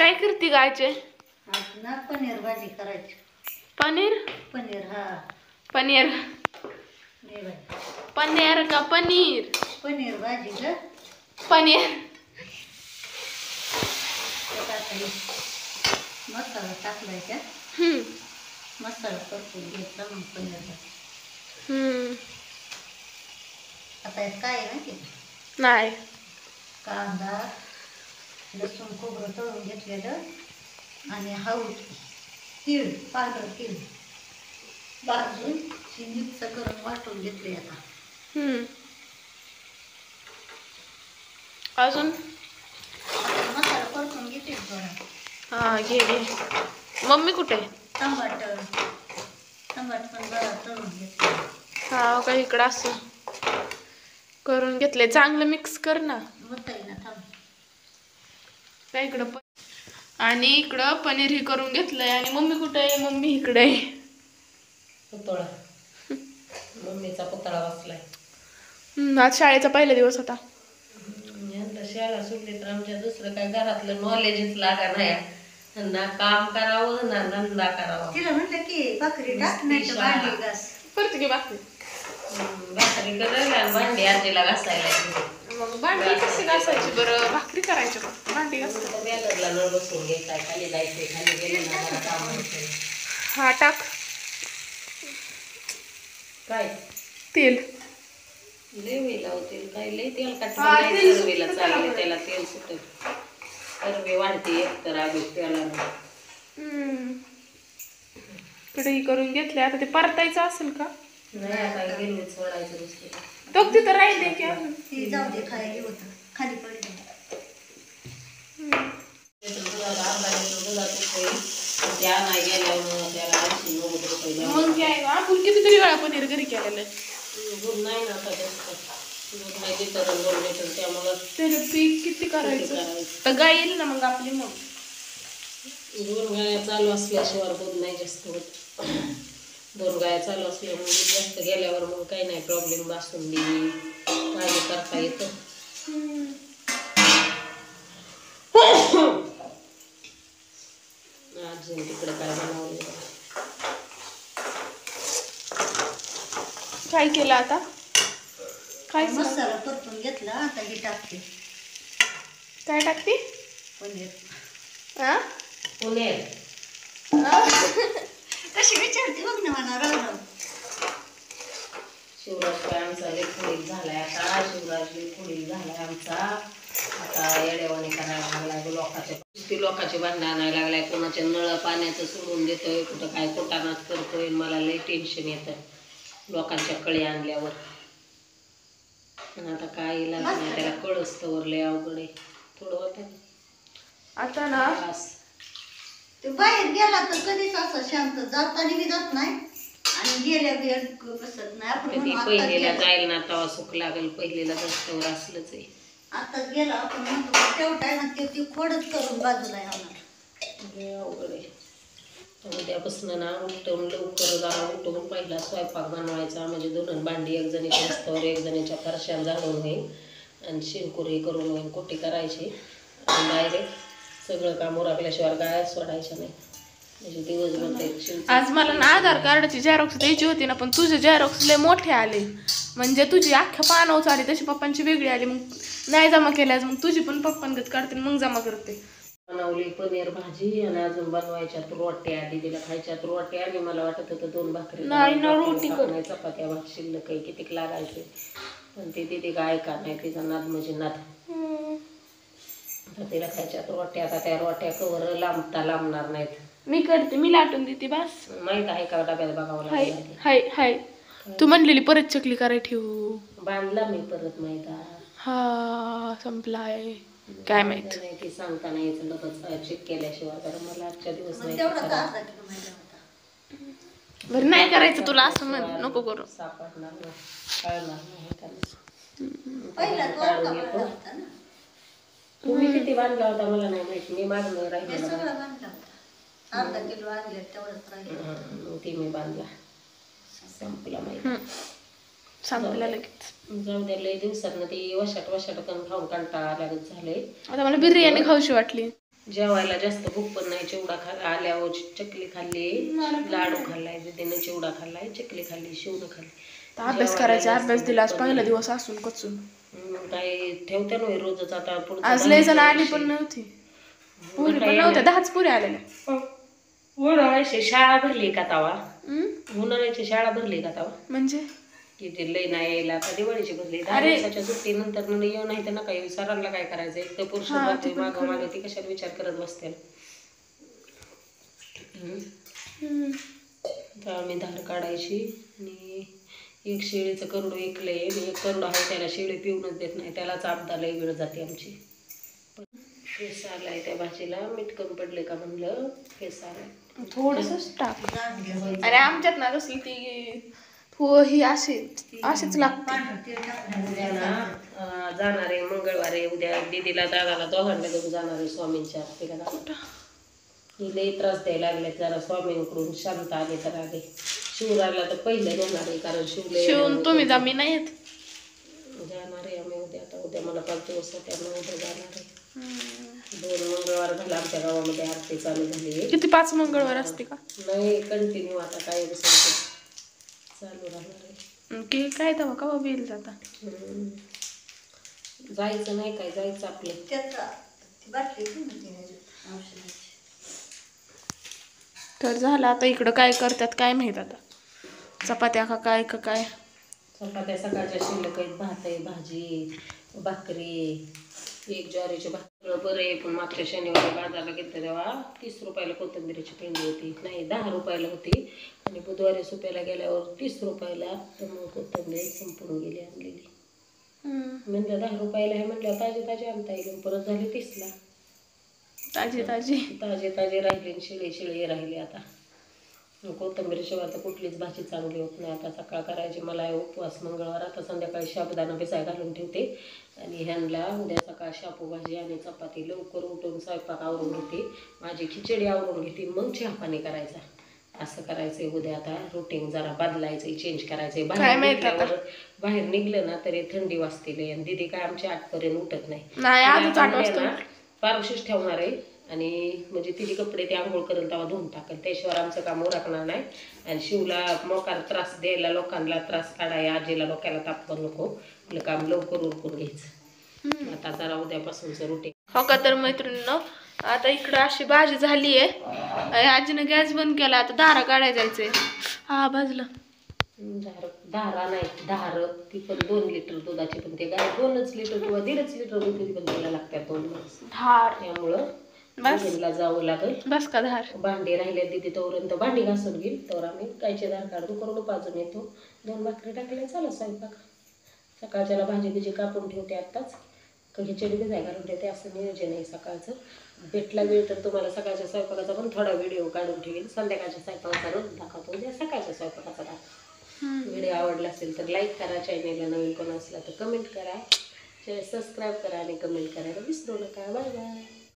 काय करते गायचे? आज ना पनीर भाजी करायची. पनीर पनीर हा पनीर दे बाई. पनीर का पनीर? पनीर भाजी ग. पनीर त्यात आता हे मसाला टाकलाय का? मसाला परतून घेतला मग पनीर भाजी. आता यात काय आहे माहिती नाही. कांदा लसूण खोबरं तळून घेतलेलं आणि हळद तीळ पांढरं तीळ भाजून मिक्स करून वाटून घेतले. आता अजून मसाला परतून घेते थोडा. हा घे घे. मम्मी कुठे? टमाट पण बरं तळून घेतले. हा का इकडं असं करून घेतले. चांगलं मिक्स कर ना. होतंय ना थांब. काय इकडं आणि इकडं पनीर ही करून घेतलंय. आणि मम्मी कुठे आहे? मम्मी इकडे आहे. पुतळा मम्मीचा पुतळा बसलाय. आज शाळेचा पहिला दिवस होता. यंदा शाळा सुटली तर आमच्या दुसरं काय घरातलं नॉलेजच लागा नाही. ना काम करावं ना धंदा करावा. तिला म्हटलं की भाकरी टाक नाही भांडी घास. करते की भाकरी. भाकरी करायला आणि भांडी आजीला घासायला. मग भांडी कशी घासायची बरं? भाकरी करायची फक्त भांडी घासायची. बॅलरला नळ बसवून घ्यायचा. खाली जायचे खाली गेले ना मला काम होते. हा टाक. काय तेल लई लावतील काय लई तेल काढते चालले. त्याला तेल सुटेल तरवे वाढते एक तर आधी तेला कढई करून घेतले. आता ते परतायचं असेल का? नाही आता गिरवीत सोडायचं दुसरे. तो तिथं राहिले की अजून ती जाऊ दे. खायला होतं खाली पडले. मग काय आपण कितीतरी वेळा पनीर घरी केलेलं आहे. नाही ना आता दूध नाही लिटर 2 लिटर त्यामुळं त्याने पीक किती करायचं तर गाय येईल ना मग आपली. मग 2 गाया चालू असल्याशिवाय दूध नाही जास्त होत. 2 गाया चालू असल्यामुळे दूध जास्त गेल्यावर मग काही नाही प्रॉब्लेम. बासुंदी भाजी करता येतं. अजून तिकडे काय बनवलं? काय केलं आता? काय मसाला परतून घेतला. आता हे टाकते. काय टाकते? पनीर. पनीर कशी विचारते बघ ना मला. राव शिवराज काय आमचा लेखोडी झालाय. आता शिवराज लेखोडी झालाय आमचा. आता येड्यावाने करायला लागलाय. लोकांचे भांडण आणायला लागलाय. कोणाच्या नळ पाण्याचं सोडून देतोय. कुठं काय कोटानाच करतोय. मला लई टेन्शन येतं लोकांच्या कळी आणल्यावर. आता काय इलाज नाही त्याला. कळस तर लय अवघड आहे. थोडं होतं आता ना. ते बाहेर गेला तर कधीच असं शांत जाताना बी जात नाही आणि गेल्या वेळ बसत नाही. आपण पहिलेला जाईल ना तेव्हा सुख लागेल. पहिलेला रस्त्यावर असलंच आहे. आता गेला आपण म्हणतो तेवढा ना ते खोडच करून बाजूला येणार. अवघड आहे. उद्यापासून ना उठून लवकर जरा उठून पहिला स्वयंपाक बनवायचा. म्हणजे 2 भांडी एक जणीच्या रस्त्यावर एक जणीच्या फरशान झाडून घेईन आणि शिंकुरी करून घेईन. कुटी करायची आणि डायरेक्ट सगळं काम उरकल्याशिवाय गाय सोडायच्या नाही. म्हणजे दिवसभर. आज मला ना आधार कार्डाची झेरॉक्स द्यायची होती ना. पण तुझे झेरॉक्स लय मोठे आले. म्हणजे तुझी अख्ख्या पानावच आली. तशी पप्पांची वेगळी आली. मग नाही जमा केल्यास मग तुझी पण पप्पांगत काढते मग जमा करते. बनवली पनीर भाजी आणि अजून बनवायच्यात रोट्या. दीदीला खायच्यात रोट्या. आणि मला वाटत होतं 2 भाकरी नाही ना रोटी कर. चपात्या भात शिल्लक काही कितीक लागायचे. पण ती दीदी काय ऐका नाही. तिचा नाद म्हणजे नाद. आता तिला खायच्यात रोट्या. आता त्या रोट्या कवर लांबणार नाहीत. मी करते. मी लाटून देते बस. माहित आहे का डब्यात बघावं लागेल. हाय हाय तू म्हणलेली परत चकली कराय ठेवू. बांधला मी परत मैदा. हा संपलाय. काय माहित नाही सांगता नाही यायचं. चेक केल्याशिवाय. तर मला आजच्या दिवस बरं नाही करायचं तुला असं म्हण नको करू. सापडणार नाही. कळणार नाही. तुम्ही किती बांधला होता मला नाही माहिती. मी बांधलं राहिलं. अर्धा किलो आणले तेवढंच राहिलं. ती मी बांधला. संपला माहिती. संपला लगेच. जाऊ द्या. लय दिवसात ना ती वशाट करून खाऊन कंटाळा लागत झाले. आता मला बिर्याणी खाऊशी वाटली. जेवायला जास्त भूक पण नाही. चिवडा आल्यावर चकली खाल्ली, लाडू खाल्लाय, दीदीनं चिवडा खाल्लाय, चकली खाल्ली, शिवनं खाल्ली. अभ्यास करायचा, अभ्यास दिला आज पहिला दिवस असून कचून. काय ठेवत्या नव्हे रोजच. आता आज लय जण आली पण नव्हती, पुरी पण नव्हत्या, 10च पुरी आलेल्या. उन्हाळ्याची शाळा भरली का तवा? उन्हाळ्याची शाळा भरली का तवा? म्हणजे किती लय नाही यायला. आता दिवाळीची भरली. 10 दिवसाच्या सुट्टीनंतर येऊ नाही तर नका येऊ. सरांना काय करायचं? एक तर पुरुष मागं मागं ती कशाला विचार करत बसते. तर आम्ही धार काढायची आणि एक शेळीचं करडू ऐकलंय. एक करडू आहे त्याला शेळी पिऊनच देत नाही, त्यालाच आपदा लय वेळ जाते आमची. फेस आलाय त्या भाजीला, मीठ कमी पडले का म्हणलं, फेस आलाय थोडंसंच टाक. आणि आमच्यात ना कसली ती हो ही अशीच लागते. जाणार आहे मंगळवारी, उद्या दीदीला दादाला दोघांना घेऊन जाणार आहे स्वामींच्या आरतीला. ही लई त्रास द्यायला लागले जरा स्वामींकडून. शांत आले तर आले. शिवराला तर पहिलं नेणार आहे, कारण शिवून तुम्ही जा, मी नाही येत. जाणार आहे आम्ही उद्या. आता उद्या मला 5 दिवस त्यामुळे उद्या जाणार आहे. 2 मंगळवार झाला आमच्या गावामध्ये आरती चालू झाली. किती 5 मंगळवार असते का? नाही, कंटिन्यू आता काय चालू राहणार आहे. की काय तेव्हा का बिल जाता? जायचं नाही काय, जायचं आपलं. तर झालं. आता इकडं काय करतात काय माहित. आता चपात्या का काय चपात्या सकाळच्या शिल्लक आहेत. भात आहे, भाजी, भाकरी, एक ज्वारीची भाकर. बरं आहे, पण मागच्या शनिवारी बाजारला घेतलं तेव्हा 30 रुपयाला कोथिंबीरीची पेंडी होती. नाही, 10 रुपयाला होती. आणि बुधवारी सुप्याला गेल्यावर 30 रुपयाला. त्यामुळे कोथिंबीर संपून गेली आणलेली. म्हणलं 10 रुपयाला आहे, म्हणलं ताजी ताजी आणता येईल. परत झाली 30ला. ताजी राहिली, शिळे राहिले. आता कोथिंबीरीशिवाय तर कुठलीच भाजी चांगली होत नाही. आता सकाळ करायची मला उपवास मंगळवार. आता संध्याकाळी साबुदाणा भिजाय घालून ठेवते आणि ह्यांना उद्या सकाळ शापू भाजी आणि चपाती. लवकर उठून स्वयंपाक आवरून घेते, माझी खिचडी आवरून घेते, मग चहा पाणी करायचा. असं करायचंय उद्या. आता रुटीन जरा बदलायचंय, चेंज करायचंय. बाहेर निघलं ना तरी थंडी वाजते. आणि दीदी काय आमची 8 पर्यंत उठत नाही. पारुशीच ठेवणार आहे. आणि म्हणजे तिचे कपडे ते आंघोळ करेल तेव्हा धुवून टाकेल. त्याशिवाय आमचं काम उरकणार नाही. आणि शिवला मोकार त्रास द्यायला, लोकांना त्रास काढायला, आजीला डोक्याला तापवू नको. आपलं काम लवकर उरकून घ्यायचं. आता जरा उद्यापासूनचं रुटीन. हो का? तर मैत्रिणींनो, आता इकडं अशी भाजी झाली आहे. आजीनं गॅस बंद केला. आता धारा काढायला जायचंय. हा भाजलं. धारा नाही, धार ती पण 2 लिटर दुधाची. पण ते गाय 2च लिटर किंवा 1.5 लिटर दूध पण द्यायला लागतात 2 माणस. धार त्यामुळं बस जावं लागेल. बस का धार? भांडी राहिले दीदी तोपर्यंत भांडी घासून घेईल. तर आम्ही गायचे धार काढून करून पाजून येतो. 2 भाकरी टाकल्या चालत स्वयंपाक. सकाळच्याला भाजी बिजी कापून ठेवते आत्ताच. खिचडी भिजाय घालून ठेवते. असं नियोजन आहे सकाळचं. भेटला वेळ तर तुम्हाला सकाळच्या स्वयंपाकाचा पण थोडा व्हिडिओ काढून ठेवेल. संध्याकाळच्या स्वयंपाकाचा रोज दाखवतो. उद्या सकाळच्या स्वयंपाकाचा दाखवतो. व्हिडिओ आवडला असेल तर लाईक करा. चॅनेलला नवीन कोण असला तर कमेंट करा. सबस्क्राईब करा आणि कमेंट करायला विसरू नका. Bye bye.